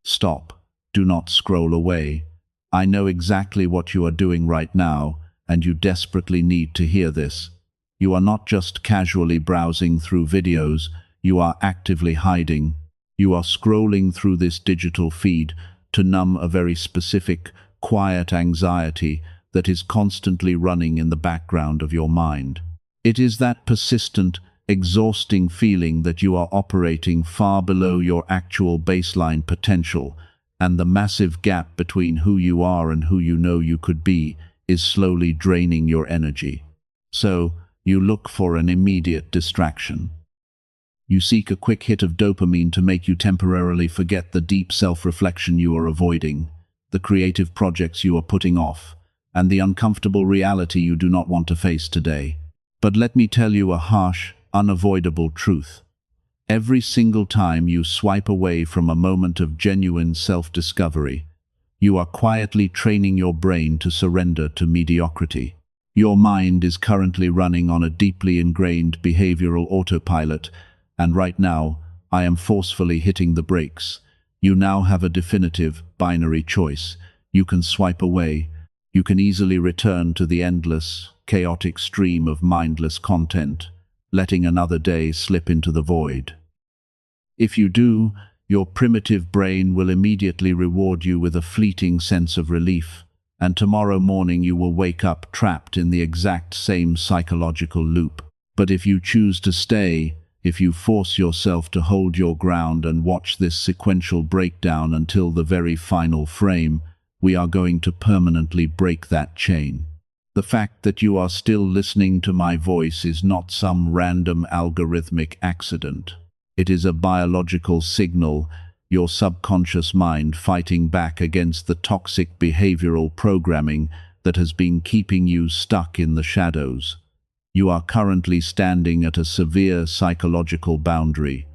Stop. Do not scroll away. I know exactly what you are doing right now, and you desperately need to hear this. You are not just casually browsing through videos, you are actively hiding. You are scrolling through this digital feed to numb a very specific, quiet anxiety that is constantly running in the background of your mind. It is that persistent, exhausting feeling that you are operating far below your actual baseline potential, and the massive gap between who you are and who you know you could be is slowly draining your energy. So, you look for an immediate distraction. You seek a quick hit of dopamine to make you temporarily forget the deep self-reflection you are avoiding, the creative projects you are putting off, and the uncomfortable reality you do not want to face today. But let me tell you a harsh, unavoidable truth. Every single time you swipe away from a moment of genuine self-discovery, you are quietly training your brain to surrender to mediocrity. Your mind is currently running on a deeply ingrained behavioral autopilot, and right now, I am forcefully hitting the brakes. You now have a definitive, binary choice. You can swipe away. You can easily return to the endless, chaotic stream of mindless content, letting another day slip into the void. If you do, your primitive brain will immediately reward you with a fleeting sense of relief, and tomorrow morning you will wake up trapped in the exact same psychological loop. But if you choose to stay, if you force yourself to hold your ground and watch this sequential breakdown until the very final frame, we are going to permanently break that chain. The fact that you are still listening to my voice is not some random algorithmic accident. It is a biological signal, your subconscious mind fighting back against the toxic behavioral programming that has been keeping you stuck in the shadows. You are currently standing at a severe psychological boundary.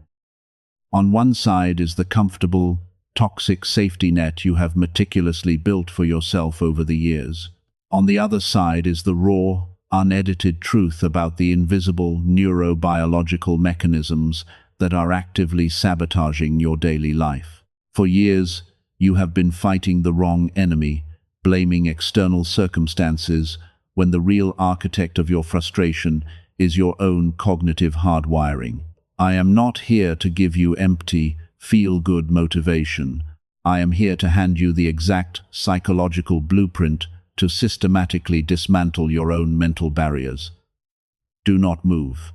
On one side is the comfortable, toxic safety net you have meticulously built for yourself over the years. On the other side is the raw, unedited truth about the invisible neurobiological mechanisms that are actively sabotaging your daily life. For years, you have been fighting the wrong enemy, blaming external circumstances, when the real architect of your frustration is your own cognitive hardwiring. I am not here to give you empty, feel-good motivation. I am here to hand you the exact psychological blueprint to systematically dismantle your own mental barriers. Do not move.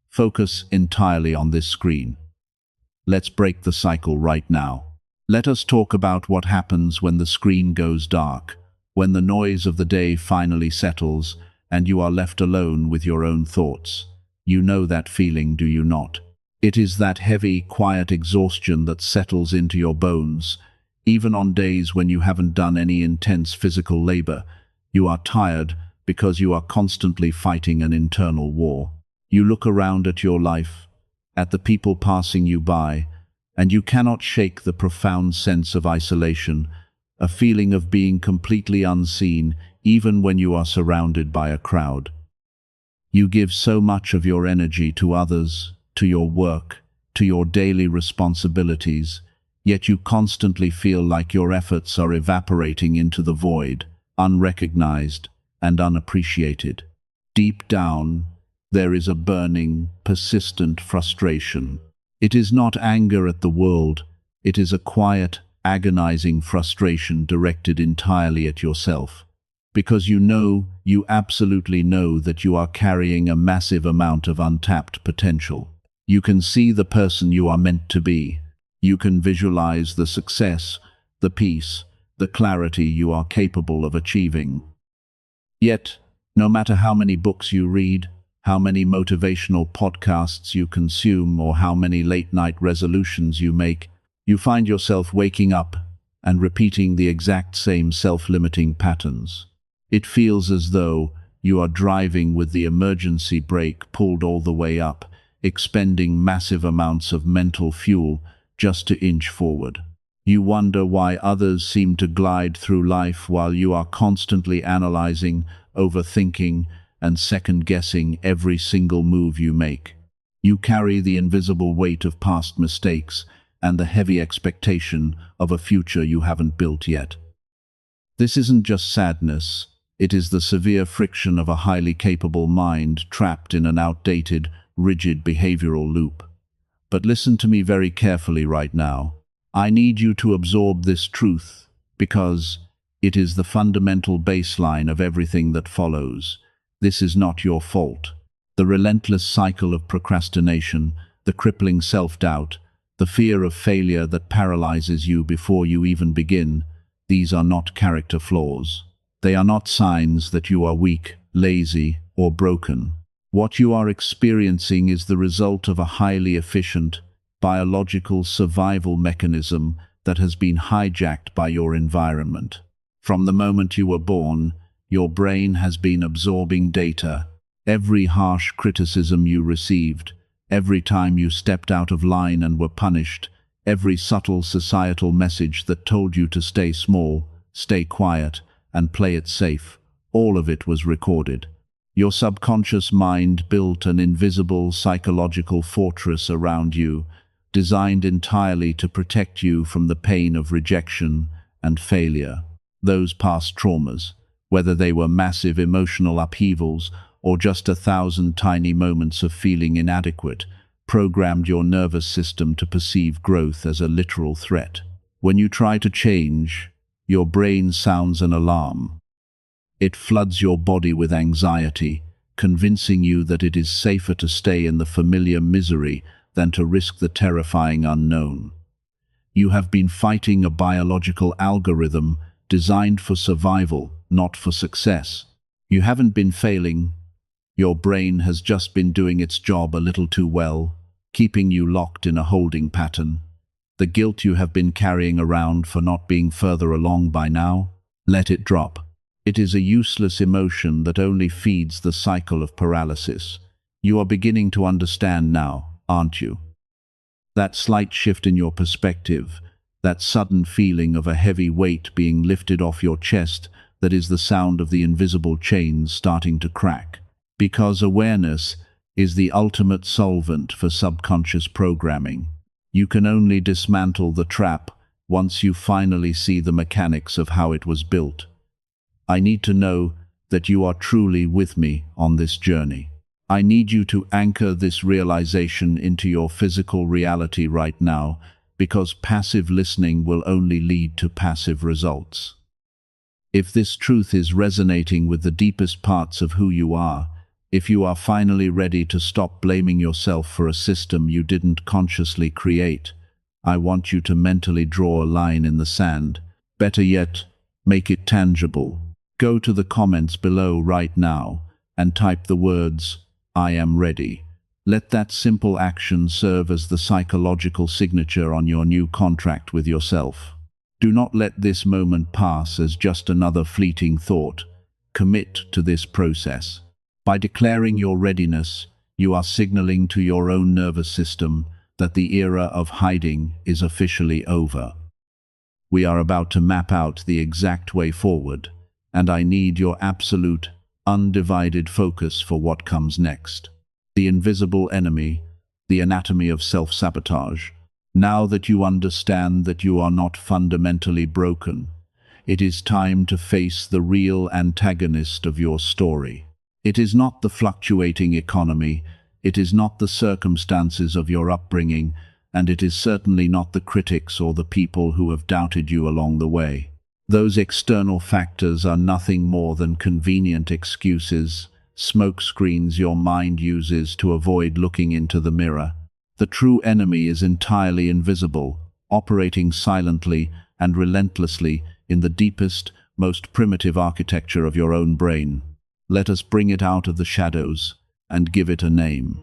Focus entirely on this screen. Let's break the cycle right now. Let us talk about what happens when the screen goes dark, when the noise of the day finally settles, and you are left alone with your own thoughts. You know that feeling, do you not? It is that heavy, quiet exhaustion that settles into your bones. Even on days when you haven't done any intense physical labor, you are tired because you are constantly fighting an internal war. You look around at your life, at the people passing you by, and you cannot shake the profound sense of isolation, a feeling of being completely unseen even when you are surrounded by a crowd. You give so much of your energy to others, to your work, to your daily responsibilities, yet you constantly feel like your efforts are evaporating into the void, unrecognized and unappreciated. Deep down, there is a burning, persistent frustration. It is not anger at the world, it is a quiet, agonizing frustration directed entirely at yourself. Because you absolutely know that you are carrying a massive amount of untapped potential. You can see the person you are meant to be. You can visualize the success, the peace, the clarity you are capable of achieving. Yet, no matter how many books you read, how many motivational podcasts you consume, or how many late-night resolutions you make, you find yourself waking up and repeating the exact same self-limiting patterns. It feels as though you are driving with the emergency brake pulled all the way up, expending massive amounts of mental fuel just to inch forward. You wonder why others seem to glide through life while you are constantly analyzing, overthinking, and second-guessing every single move you make. You carry the invisible weight of past mistakes, and the heavy expectation of a future you haven't built yet. This isn't just sadness, it is the severe friction of a highly capable mind trapped in an outdated, rigid behavioral loop. But listen to me very carefully right now. I need you to absorb this truth, because it is the fundamental baseline of everything that follows. This is not your fault. The relentless cycle of procrastination, the crippling self-doubt, the fear of failure that paralyzes you before you even begin, these are not character flaws. They are not signs that you are weak, lazy, or broken. What you are experiencing is the result of a highly efficient, biological survival mechanism that has been hijacked by your environment. From the moment you were born, your brain has been absorbing data. Every harsh criticism you received, every time you stepped out of line and were punished, every subtle societal message that told you to stay small, stay quiet, and play it safe, all of it was recorded. Your subconscious mind built an invisible psychological fortress around you, designed entirely to protect you from the pain of rejection and failure. Those past traumas, whether they were massive emotional upheavals or just 1,000 tiny moments of feeling inadequate, programmed your nervous system to perceive growth as a literal threat. When you try to change, your brain sounds an alarm. It floods your body with anxiety, convincing you that it is safer to stay in the familiar misery than to risk the terrifying unknown. You have been fighting a biological algorithm designed for survival, not for success. You haven't been failing. Your brain has just been doing its job a little too well, keeping you locked in a holding pattern. The guilt you have been carrying around for not being further along by now, let it drop. It is a useless emotion that only feeds the cycle of paralysis. You are beginning to understand now, aren't you? That slight shift in your perspective, that sudden feeling of a heavy weight being lifted off your chest, that is the sound of the invisible chains starting to crack. Because awareness is the ultimate solvent for subconscious programming. You can only dismantle the trap once you finally see the mechanics of how it was built. I need to know that you are truly with me on this journey. I need you to anchor this realization into your physical reality right now, because passive listening will only lead to passive results. If this truth is resonating with the deepest parts of who you are, if you are finally ready to stop blaming yourself for a system you didn't consciously create, I want you to mentally draw a line in the sand. Better yet, make it tangible. Go to the comments below right now and type the words, "I am ready." Let that simple action serve as the psychological signature on your new contract with yourself. Do not let this moment pass as just another fleeting thought. Commit to this process. By declaring your readiness, you are signaling to your own nervous system that the era of hiding is officially over. We are about to map out the exact way forward, and I need your absolute, undivided focus for what comes next. The invisible enemy, the anatomy of self-sabotage. Now that you understand that you are not fundamentally broken, it is time to face the real antagonist of your story. It is not the fluctuating economy, it is not the circumstances of your upbringing, and it is certainly not the critics or the people who have doubted you along the way. Those external factors are nothing more than convenient excuses, smokescreens your mind uses to avoid looking into the mirror. The true enemy is entirely invisible, operating silently and relentlessly in the deepest, most primitive architecture of your own brain. Let us bring it out of the shadows and give it a name.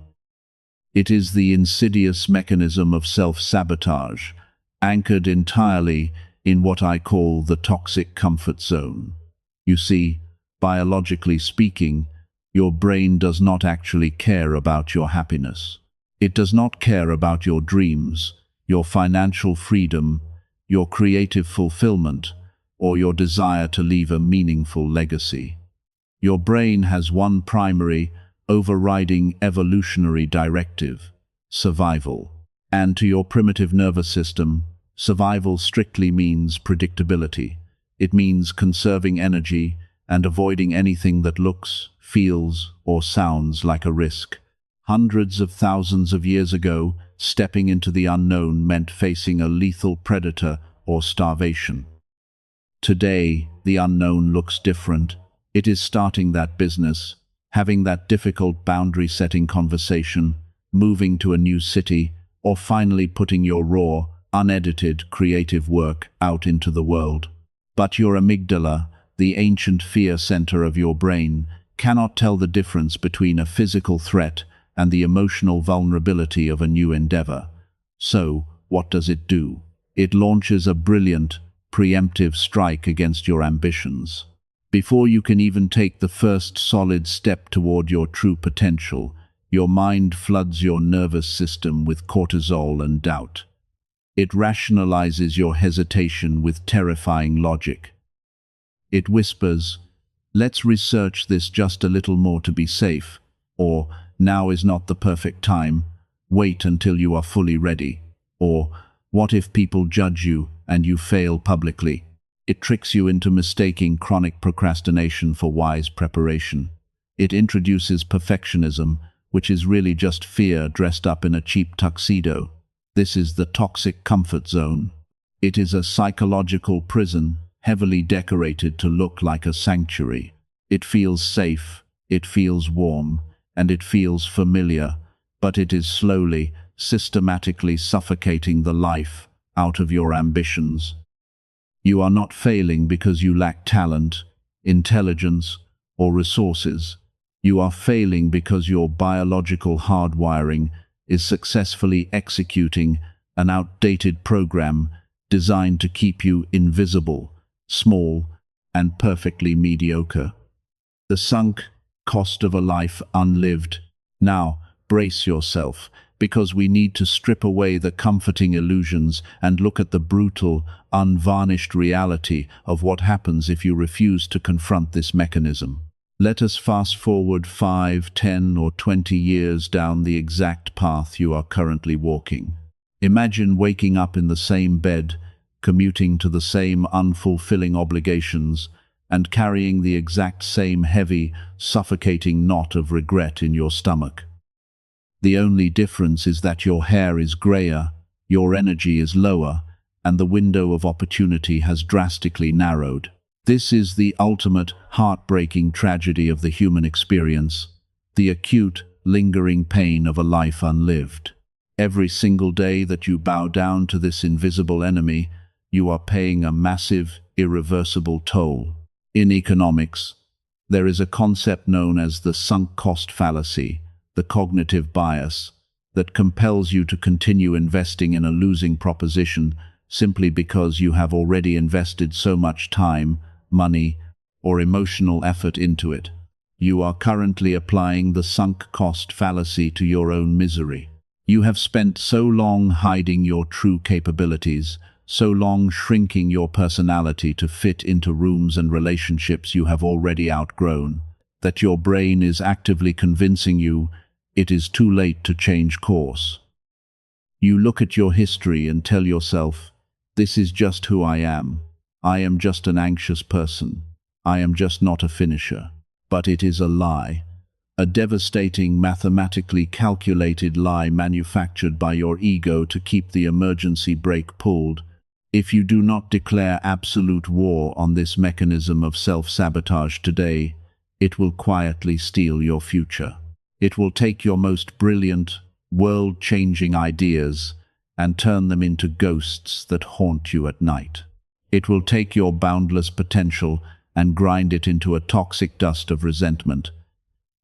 It is the insidious mechanism of self-sabotage, anchored entirely in what I call the toxic comfort zone. You see, biologically speaking, your brain does not actually care about your happiness. It does not care about your dreams, your financial freedom, your creative fulfillment, or your desire to leave a meaningful legacy. Your brain has one primary, overriding evolutionary directive: survival. And to your primitive nervous system, survival strictly means predictability. It means conserving energy and avoiding anything that looks, feels, or sounds like a risk. Hundreds of thousands of years ago, stepping into the unknown meant facing a lethal predator or starvation. Today, the unknown looks different. It is starting that business, having that difficult boundary-setting conversation, moving to a new city, or finally putting your raw, unedited, creative work out into the world. But your amygdala, the ancient fear center of your brain, cannot tell the difference between a physical threat and the emotional vulnerability of a new endeavor. So, what does it do? It launches a brilliant, preemptive strike against your ambitions. Before you can even take the first solid step toward your true potential, your mind floods your nervous system with cortisol and doubt. It rationalizes your hesitation with terrifying logic. It whispers, "Let's research this just a little more to be safe," or "Now is not the perfect time, wait until you are fully ready," or "What if people judge you and you fail publicly?" It tricks you into mistaking chronic procrastination for wise preparation. It introduces perfectionism, which is really just fear dressed up in a cheap tuxedo. This is the toxic comfort zone. It is a psychological prison, heavily decorated to look like a sanctuary. It feels safe, it feels warm, and it feels familiar, but it is slowly, systematically suffocating the life out of your ambitions. You are not failing because you lack talent, intelligence, or resources. You are failing because your biological hardwiring is successfully executing an outdated program designed to keep you invisible, small, and perfectly mediocre. The sunk cost of a life unlived. Now, brace yourself, because we need to strip away the comforting illusions and look at the brutal, unvarnished reality of what happens if you refuse to confront this mechanism. Let us fast forward 5, 10, or 20 years down the exact path you are currently walking. Imagine waking up in the same bed, commuting to the same unfulfilling obligations, and carrying the exact same heavy, suffocating knot of regret in your stomach. The only difference is that your hair is grayer, your energy is lower, and the window of opportunity has drastically narrowed. This is the ultimate, heartbreaking tragedy of the human experience, the acute, lingering pain of a life unlived. Every single day that you bow down to this invisible enemy, you are paying a massive, irreversible toll. In economics, there is a concept known as the sunk cost fallacy, the cognitive bias, that compels you to continue investing in a losing proposition simply because you have already invested so much time, money, or emotional effort into it. You are currently applying the sunk cost fallacy to your own misery. You have spent so long hiding your true capabilities, so long shrinking your personality to fit into rooms and relationships you have already outgrown, that your brain is actively convincing you it is too late to change course. You look at your history and tell yourself, "This is just who I am. I am just an anxious person. I am just not a finisher." But it is a lie. A devastating, mathematically calculated lie manufactured by your ego to keep the emergency brake pulled. If you do not declare absolute war on this mechanism of self-sabotage today, it will quietly steal your future. It will take your most brilliant, world-changing ideas and turn them into ghosts that haunt you at night. It will take your boundless potential and grind it into a toxic dust of resentment.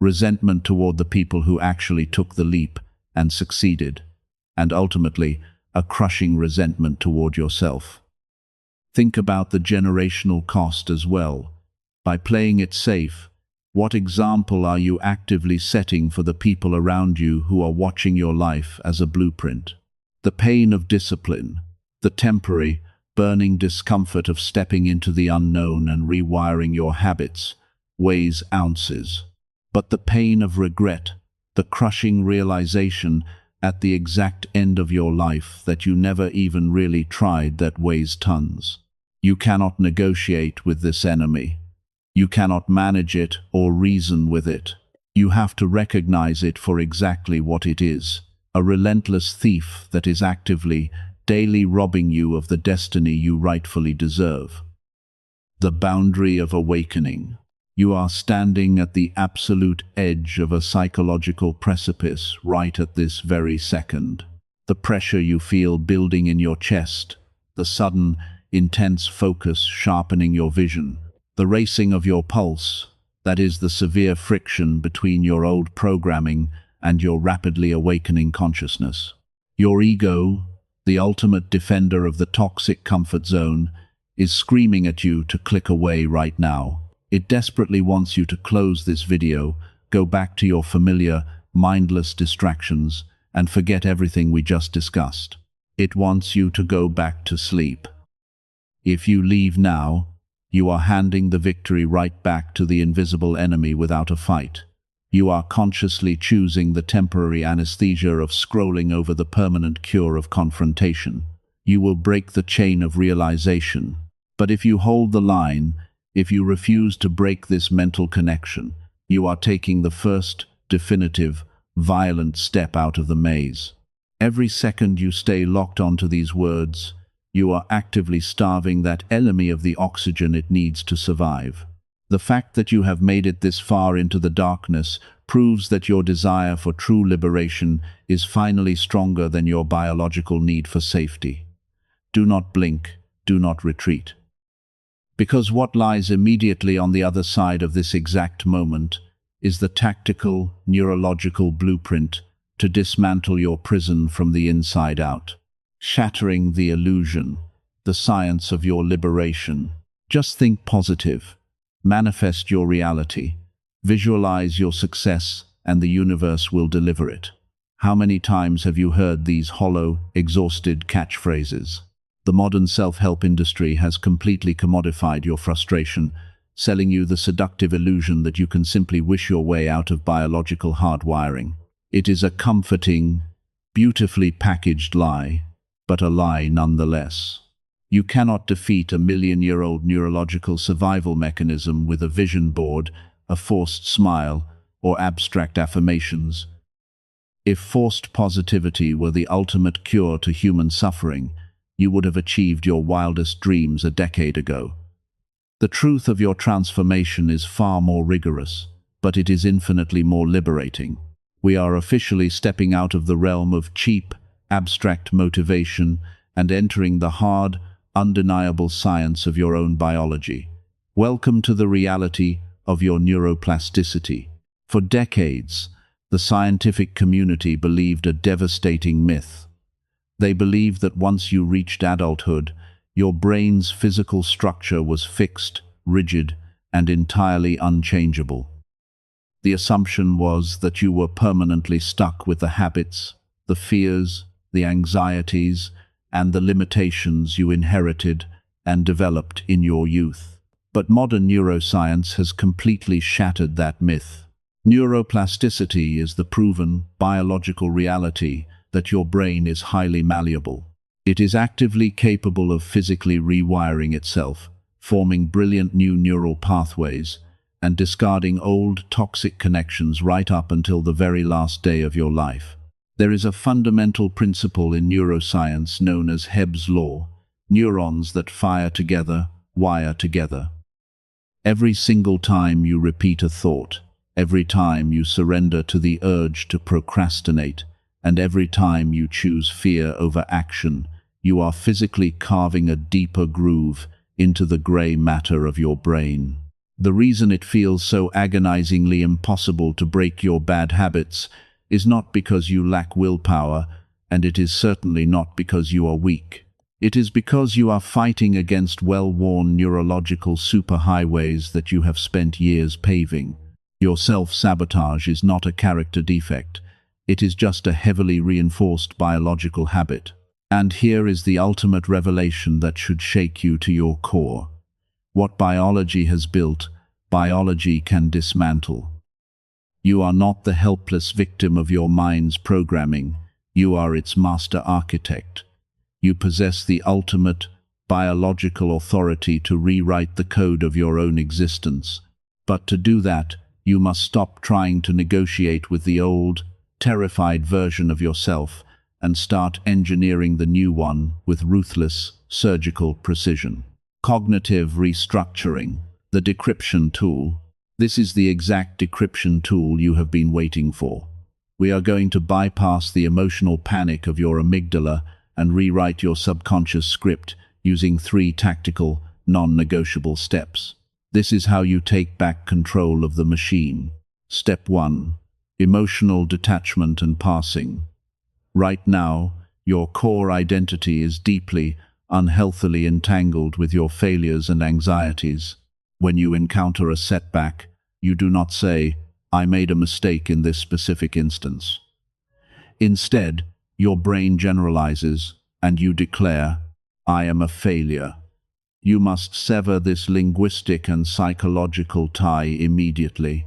Resentment toward the people who actually took the leap and succeeded, and ultimately, a crushing resentment toward yourself. Think about the generational cost as well. By playing it safe, what example are you actively setting for the people around you who are watching your life as a blueprint? The pain of discipline, the temporary, burning discomfort of stepping into the unknown and rewiring your habits, weighs ounces. But the pain of regret, the crushing realization at the exact end of your life that you never even really tried that weighs tons. You cannot negotiate with this enemy. You cannot manage it or reason with it. You have to recognize it for exactly what it is, a relentless thief that is actively, daily robbing you of the destiny you rightfully deserve. The boundary of awakening. You are standing at the absolute edge of a psychological precipice right at this very second. The pressure you feel building in your chest, the sudden, intense focus sharpening your vision, the racing of your pulse, that is the severe friction between your old programming and your rapidly awakening consciousness. Your ego, the ultimate defender of the toxic comfort zone, is screaming at you to click away right now. It desperately wants you to close this video, go back to your familiar, mindless distractions, and forget everything we just discussed. It wants you to go back to sleep. If you leave now, you are handing the victory right back to the invisible enemy without a fight. You are consciously choosing the temporary anesthesia of scrolling over the permanent cure of confrontation. You will break the chain of realization. But if you hold the line, if you refuse to break this mental connection, you are taking the first, definitive, violent step out of the maze. Every second you stay locked onto these words, you are actively starving that enemy of the oxygen it needs to survive. The fact that you have made it this far into the darkness proves that your desire for true liberation is finally stronger than your biological need for safety. Do not blink, do not retreat. Because what lies immediately on the other side of this exact moment is the tactical, neurological blueprint to dismantle your prison from the inside out, shattering the illusion, the science of your liberation. Just think positive, manifest your reality, visualize your success, and the universe will deliver it. How many times have you heard these hollow, exhausted catchphrases? The modern self-help industry has completely commodified your frustration, selling you the seductive illusion that you can simply wish your way out of biological hardwiring. It is a comforting, beautifully packaged lie, but a lie nonetheless. You cannot defeat a million-year-old neurological survival mechanism with a vision board, a forced smile, or abstract affirmations. If forced positivity were the ultimate cure to human suffering, you would have achieved your wildest dreams a decade ago. The truth of your transformation is far more rigorous, but it is infinitely more liberating. We are officially stepping out of the realm of cheap, abstract motivation and entering the hard, undeniable science of your own biology. Welcome to the reality of your neuroplasticity. For decades, the scientific community believed a devastating myth. They believed that once you reached adulthood, your brain's physical structure was fixed, rigid, and entirely unchangeable. The assumption was that you were permanently stuck with the habits, the fears, the anxieties, and the limitations you inherited and developed in your youth. But modern neuroscience has completely shattered that myth. Neuroplasticity is the proven, biological reality that your brain is highly malleable. It is actively capable of physically rewiring itself, forming brilliant new neural pathways, and discarding old, toxic connections right up until the very last day of your life. There is a fundamental principle in neuroscience known as Hebb's law: neurons that fire together, wire together. Every single time you repeat a thought, every time you surrender to the urge to procrastinate, and every time you choose fear over action, you are physically carving a deeper groove into the gray matter of your brain. The reason it feels so agonizingly impossible to break your bad habits is not because you lack willpower, and it is certainly not because you are weak. It is because you are fighting against well-worn neurological superhighways that you have spent years paving. Your self-sabotage is not a character defect. It is just a heavily reinforced biological habit. And here is the ultimate revelation that should shake you to your core. What biology has built, biology can dismantle. You are not the helpless victim of your mind's programming. You are its master architect. You possess the ultimate biological authority to rewrite the code of your own existence. But to do that, you must stop trying to negotiate with the old, terrified version of yourself and start engineering the new one with ruthless, surgical precision. Cognitive restructuring, the decryption tool. This is the exact decryption tool you have been waiting for. We are going to bypass the emotional panic of your amygdala and rewrite your subconscious script using 3 tactical, non-negotiable steps. This is how you take back control of the machine. Step 1. Emotional detachment and passing. Right now, your core identity is deeply, unhealthily entangled with your failures and anxieties. When you encounter a setback, you do not say, "I made a mistake in this specific instance." Instead, your brain generalizes, and you declare, "I am a failure." You must sever this linguistic and psychological tie immediately.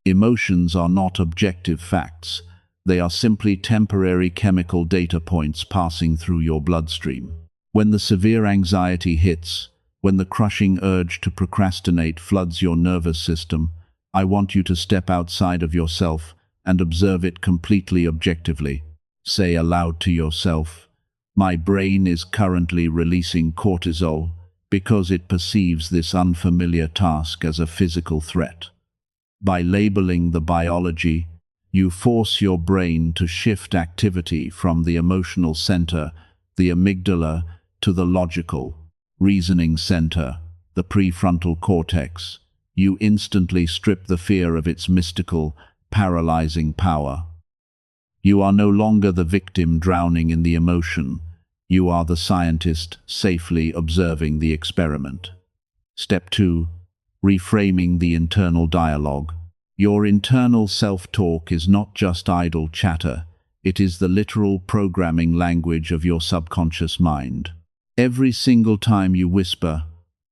Emotions are not objective facts. They are simply temporary chemical data points passing through your bloodstream. When the severe anxiety hits, when the crushing urge to procrastinate floods your nervous system, I want you to step outside of yourself and observe it completely objectively. Say aloud to yourself, "My brain is currently releasing cortisol because it perceives this unfamiliar task as a physical threat." By labeling the biology, you force your brain to shift activity from the emotional center, the amygdala, to the logical, reasoning center, the prefrontal cortex. You instantly strip the fear of its mystical, paralyzing power. You are no longer the victim drowning in the emotion. You are the scientist safely observing the experiment. Step 2. Reframing the internal dialogue. Your internal self-talk is not just idle chatter. It is the literal programming language of your subconscious mind. Every single time you whisper,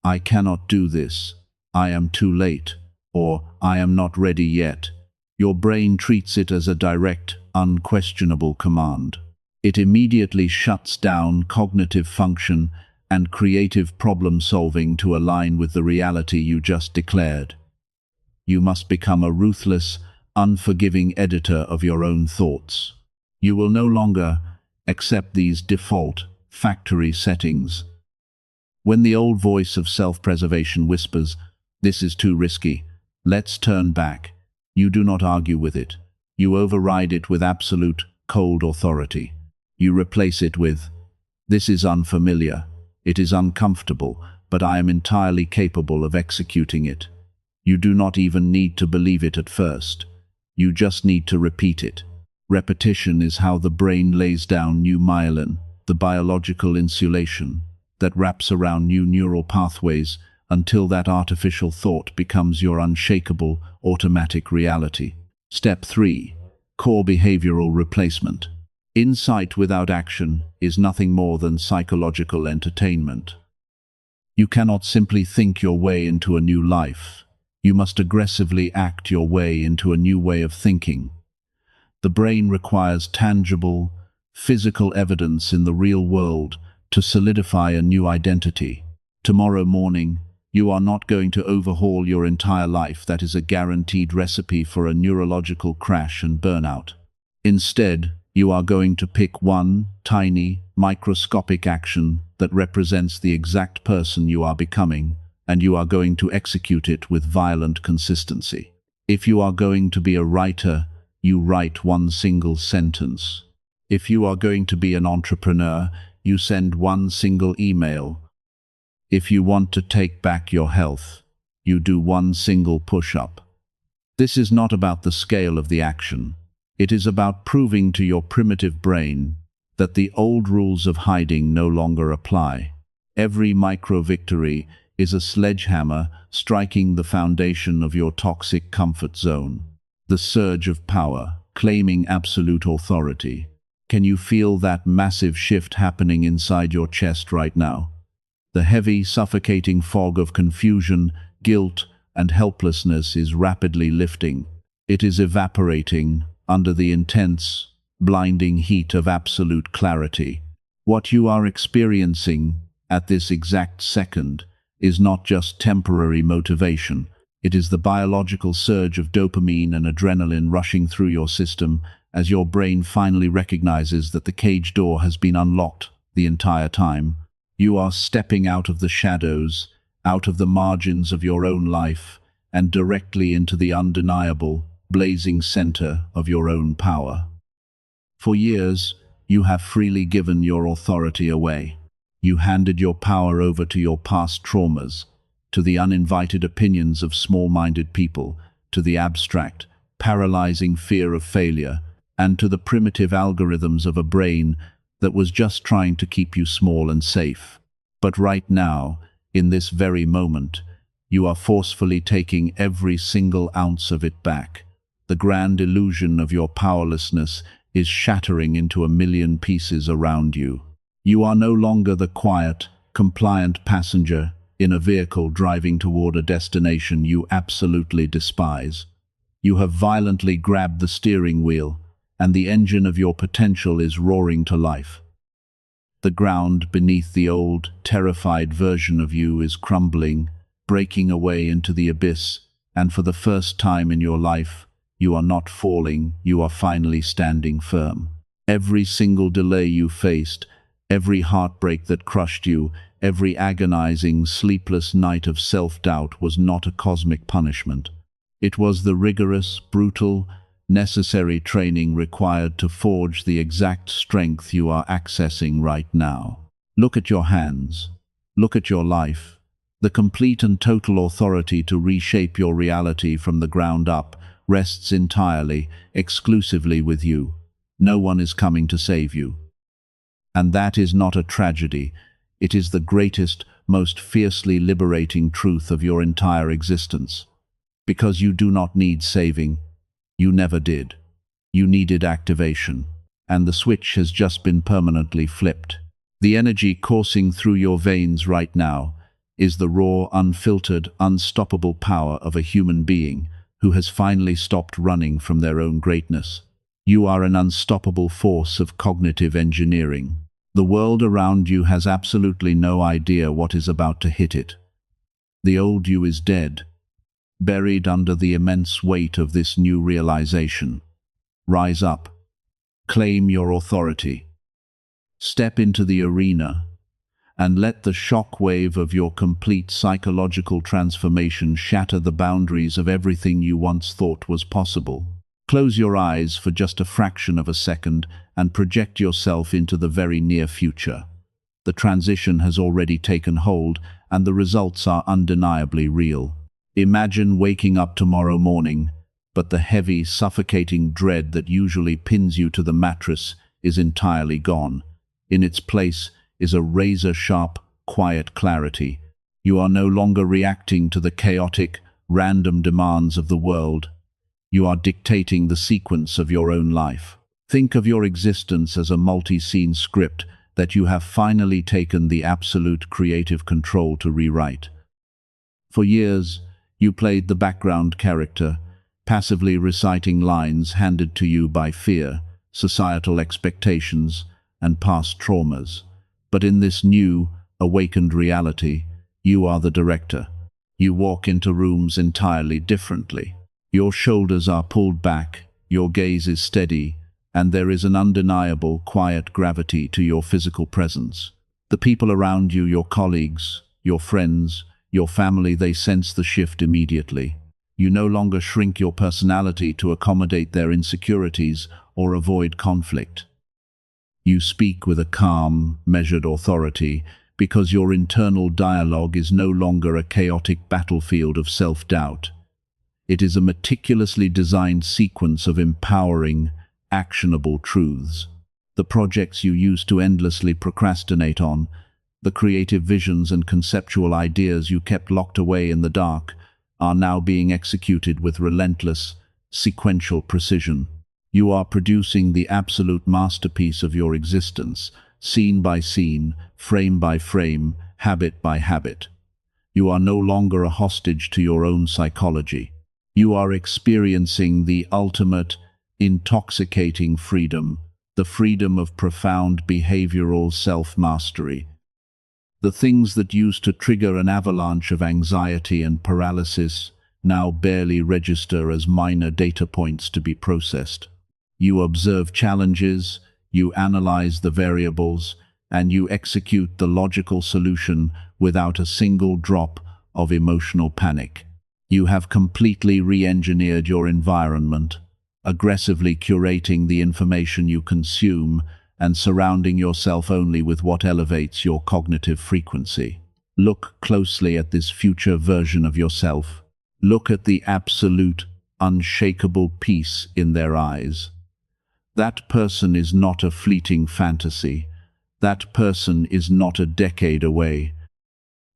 "I cannot do this," "I am too late," or "I am not ready yet," your brain treats it as a direct, unquestionable command. It immediately shuts down cognitive function and creative problem-solving to align with the reality you just declared. You must become a ruthless, unforgiving editor of your own thoughts. You will no longer accept these default, factory settings. When the old voice of self-preservation whispers, "This is too risky, let's turn back," you do not argue with it. You override it with absolute, cold authority. You replace it with, "This is unfamiliar, it is uncomfortable, but I am entirely capable of executing it." You do not even need to believe it at first. You just need to repeat it. Repetition is how the brain lays down new myelin, the biological insulation that wraps around new neural pathways until that artificial thought becomes your unshakable, automatic reality. Step 3. Core behavioral replacement. Insight without action is nothing more than psychological entertainment. You cannot simply think your way into a new life. You must aggressively act your way into a new way of thinking. The brain requires tangible, physical evidence in the real world to solidify a new identity. Tomorrow morning, you are not going to overhaul your entire life. That is a guaranteed recipe for a neurological crash and burnout. Instead, you are going to pick one tiny, microscopic action that represents the exact person you are becoming, and you are going to execute it with violent consistency. If you are going to be a writer, you write one single sentence. If you are going to be an entrepreneur, you send one single email. If you want to take back your health, you do one single push-up. This is not about the scale of the action. It is about proving to your primitive brain that the old rules of hiding no longer apply. Every micro-victory is a sledgehammer striking the foundation of your toxic comfort zone. The surge of power, claiming absolute authority. Can you feel that massive shift happening inside your chest right now? The heavy, suffocating fog of confusion, guilt, and helplessness is rapidly lifting. It is evaporating under the intense, blinding heat of absolute clarity. What you are experiencing at this exact second is not just temporary motivation. It is the biological surge of dopamine and adrenaline rushing through your system as your brain finally recognizes that the cage door has been unlocked the entire time. You are stepping out of the shadows, out of the margins of your own life, and directly into the undeniable, blazing center of your own power. For years, you have freely given your authority away. You handed your power over to your past traumas, to the uninvited opinions of small-minded people, to the abstract, paralyzing fear of failure, and to the primitive algorithms of a brain that was just trying to keep you small and safe. But right now, in this very moment, you are forcefully taking every single ounce of it back. The grand illusion of your powerlessness is shattering into a million pieces around you. You are no longer the quiet, compliant passenger in a vehicle driving toward a destination you absolutely despise. You have violently grabbed the steering wheel, and the engine of your potential is roaring to life. The ground beneath the old, terrified version of you is crumbling, breaking away into the abyss, and for the first time in your life, you are not falling, you are finally standing firm. Every single delay you faced, every heartbreak that crushed you, every agonizing, sleepless night of self-doubt was not a cosmic punishment. It was the rigorous, brutal, necessary training required to forge the exact strength you are accessing right now. Look at your hands. Look at your life. The complete and total authority to reshape your reality from the ground up rests entirely, exclusively with you. No one is coming to save you. And that is not a tragedy. It is the greatest, most fiercely liberating truth of your entire existence. Because you do not need saving. You never did. You needed activation. And the switch has just been permanently flipped. The energy coursing through your veins right now is the raw, unfiltered, unstoppable power of a human being who has finally stopped running from their own greatness. You are an unstoppable force of cognitive engineering. The world around you has absolutely no idea what is about to hit it. The old you is dead, buried under the immense weight of this new realization. Rise up. Claim your authority. Step into the arena and let the shock wave of your complete psychological transformation shatter the boundaries of everything you once thought was possible. Close your eyes for just a fraction of a second and project yourself into the very near future. The transition has already taken hold, and the results are undeniably real. Imagine waking up tomorrow morning, but the heavy, suffocating dread that usually pins you to the mattress is entirely gone. In its place is a razor-sharp, quiet clarity. You are no longer reacting to the chaotic, random demands of the world. You are dictating the sequence of your own life. Think of your existence as a multi-scene script that you have finally taken the absolute creative control to rewrite. For years, you played the background character, passively reciting lines handed to you by fear, societal expectations, and past traumas. But in this new, awakened reality, you are the director. You walk into rooms entirely differently. Your shoulders are pulled back, your gaze is steady, and there is an undeniable, quiet gravity to your physical presence. The people around you, your colleagues, your friends, your family, they sense the shift immediately. You no longer shrink your personality to accommodate their insecurities or avoid conflict. You speak with a calm, measured authority because your internal dialogue is no longer a chaotic battlefield of self-doubt. It is a meticulously designed sequence of empowering, actionable truths. The projects you used to endlessly procrastinate on, the creative visions and conceptual ideas you kept locked away in the dark, are now being executed with relentless, sequential precision. You are producing the absolute masterpiece of your existence, scene by scene, frame by frame, habit by habit. You are no longer a hostage to your own psychology. You are experiencing the ultimate, intoxicating freedom the freedom of profound behavioral self-mastery. The things that used to trigger an avalanche of anxiety and paralysis now barely register as minor data points to be processed. You observe challenges, you analyze the variables, and you execute the logical solution without a single drop of emotional panic. You have completely re-engineered your environment, aggressively curating the information you consume and surrounding yourself only with what elevates your cognitive frequency. Look closely at this future version of yourself. Look at the absolute, unshakable peace in their eyes. That person is not a fleeting fantasy. That person is not a decade away.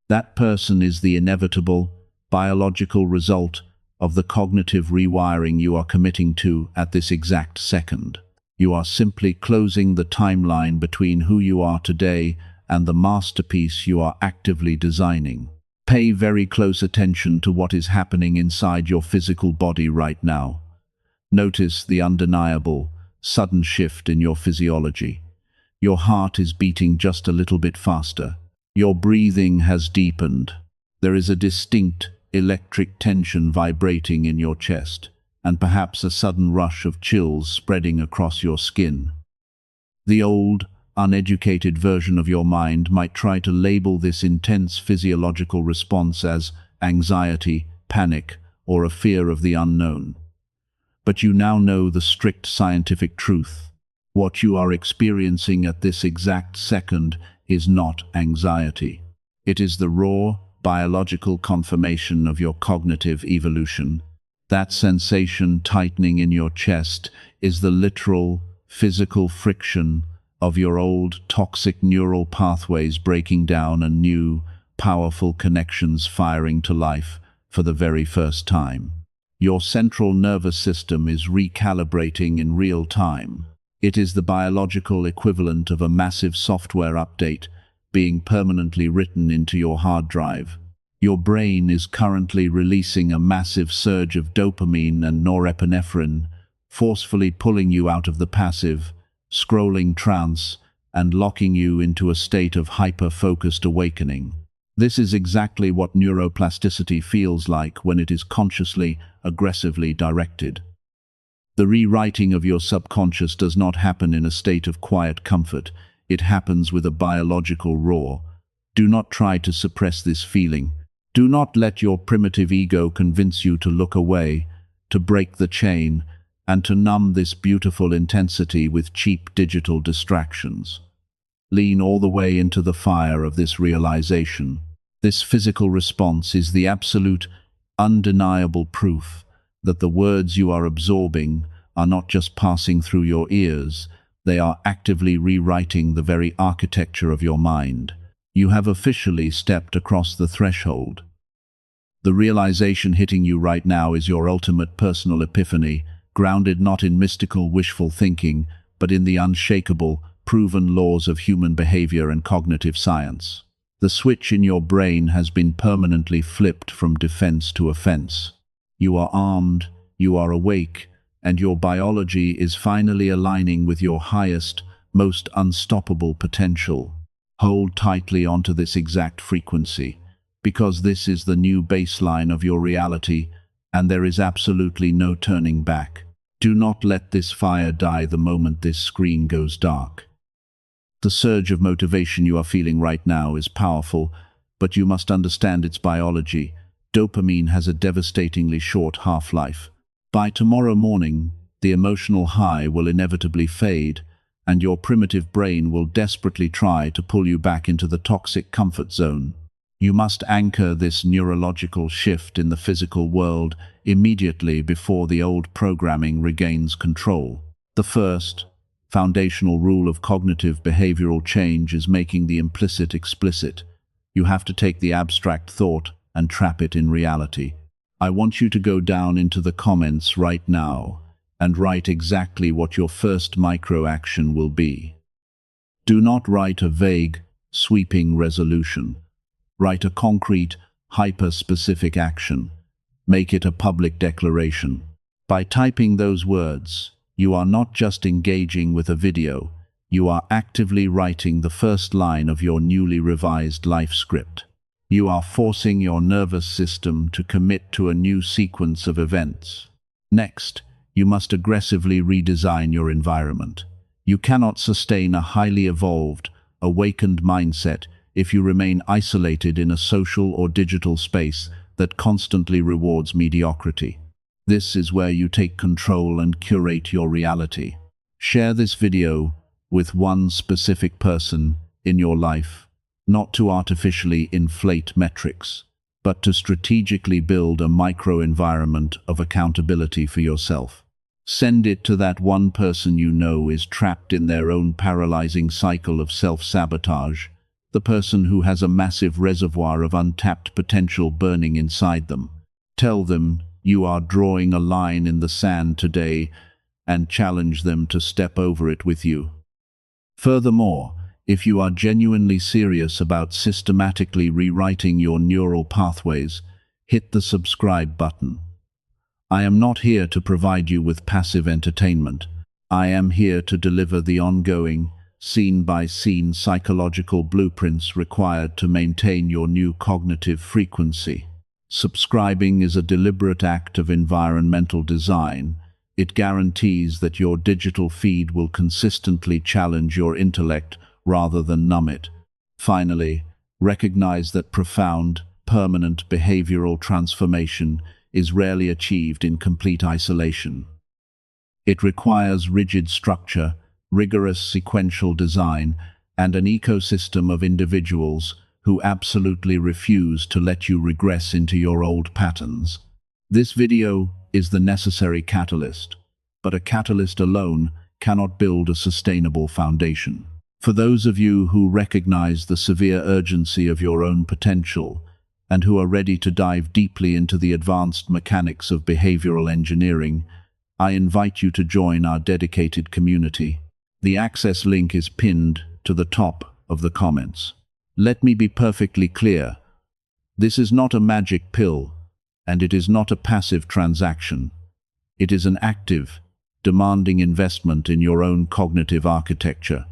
That person is the inevitable, biological result of the cognitive rewiring you are committing to at this exact second. You are simply closing the timeline between who you are today and the masterpiece you are actively designing. Pay very close attention to what is happening inside your physical body right now. Notice the undeniable, sudden shift in your physiology. Your heart is beating just a little bit faster. Your breathing has deepened. There is a distinct electric tension vibrating in your chest, and perhaps a sudden rush of chills spreading across your skin. The old, uneducated version of your mind might try to label this intense physiological response as anxiety, panic, or a fear of the unknown. But you now know the strict scientific truth. What you are experiencing at this exact second is not anxiety. It is the raw, biological confirmation of your cognitive evolution. That sensation tightening in your chest is the literal, physical friction of your old, toxic neural pathways breaking down and new, powerful connections firing to life for the very first time. Your central nervous system is recalibrating in real time. It is the biological equivalent of a massive software update being permanently written into your hard drive. Your brain is currently releasing a massive surge of dopamine and norepinephrine, forcefully pulling you out of the passive, scrolling trance and locking you into a state of hyper-focused awakening. This is exactly what neuroplasticity feels like when it is consciously, aggressively directed. The rewriting of your subconscious does not happen in a state of quiet comfort. It happens with a biological roar. Do not try to suppress this feeling. Do not let your primitive ego convince you to look away, to break the chain, and to numb this beautiful intensity with cheap digital distractions. Lean all the way into the fire of this realization. This physical response is the absolute, undeniable proof that the words you are absorbing are not just passing through your ears, they are actively rewriting the very architecture of your mind. You have officially stepped across the threshold. The realization hitting you right now is your ultimate personal epiphany, grounded not in mystical wishful thinking, but in the unshakable, proven laws of human behavior and cognitive science. The switch in your brain has been permanently flipped from defense to offense. You are armed, you are awake, and your biology is finally aligning with your highest, most unstoppable potential. Hold tightly onto this exact frequency, because this is the new baseline of your reality, and there is absolutely no turning back. Do not let this fire die the moment this screen goes dark. The surge of motivation you are feeling right now is powerful, but you must understand its biology. Dopamine has a devastatingly short half-life. By tomorrow morning, the emotional high will inevitably fade, and your primitive brain will desperately try to pull you back into the toxic comfort zone. You must anchor this neurological shift in the physical world immediately before the old programming regains control. The first, foundational rule of cognitive behavioral change is making the implicit explicit. You have to take the abstract thought and trap it in reality. I want you to go down into the comments right now and write exactly what your first micro-action will be. Do not write a vague, sweeping resolution. Write a concrete, hyper-specific action. Make it a public declaration. By typing those words, You are not just engaging with a video, you are actively writing the first line of your newly revised life script. You are forcing your nervous system to commit to a new sequence of events. Next, you must aggressively redesign your environment. You cannot sustain a highly evolved, awakened mindset if you remain isolated in a social or digital space that constantly rewards mediocrity. This is where you take control and curate your reality. Share this video with one specific person in your life, not to artificially inflate metrics, but to strategically build a micro-environment of accountability for yourself. Send it to that one person you know is trapped in their own paralyzing cycle of self-sabotage, the person who has a massive reservoir of untapped potential burning inside them. Tell them you are drawing a line in the sand today and challenge them to step over it with you. Furthermore, if you are genuinely serious about systematically rewriting your neural pathways, hit the subscribe button. I am not here to provide you with passive entertainment. I am here to deliver the ongoing, scene-by-scene psychological blueprints required to maintain your new cognitive frequency. Subscribing is a deliberate act of environmental design. It guarantees that your digital feed will consistently challenge your intellect rather than numb it. Finally, recognize that profound, permanent behavioral transformation is rarely achieved in complete isolation. It requires rigid structure, rigorous sequential design, and an ecosystem of individuals who absolutely refuse to let you regress into your old patterns. This video is the necessary catalyst, but a catalyst alone cannot build a sustainable foundation. For those of you who recognize the severe urgency of your own potential and who are ready to dive deeply into the advanced mechanics of behavioral engineering, I invite you to join our dedicated community. The access link is pinned to the top of the comments. Let me be perfectly clear. This is not a magic pill, and it is not a passive transaction. It is an active, demanding investment in your own cognitive architecture.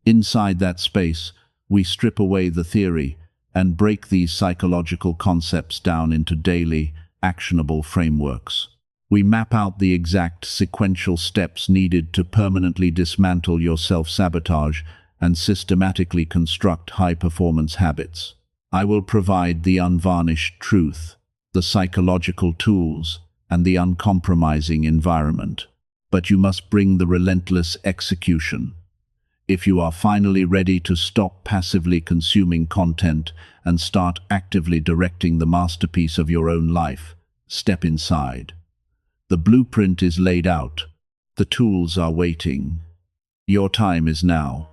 Inside that space, we strip away the theory and break these psychological concepts down into daily, actionable frameworks. We map out the exact sequential steps needed to permanently dismantle your self-sabotage and systematically construct high-performance habits. I will provide the unvarnished truth, the psychological tools, and the uncompromising environment. But you must bring the relentless execution. If you are finally ready to stop passively consuming content and start actively directing the masterpiece of your own life, step inside. The blueprint is laid out. The tools are waiting. Your time is now.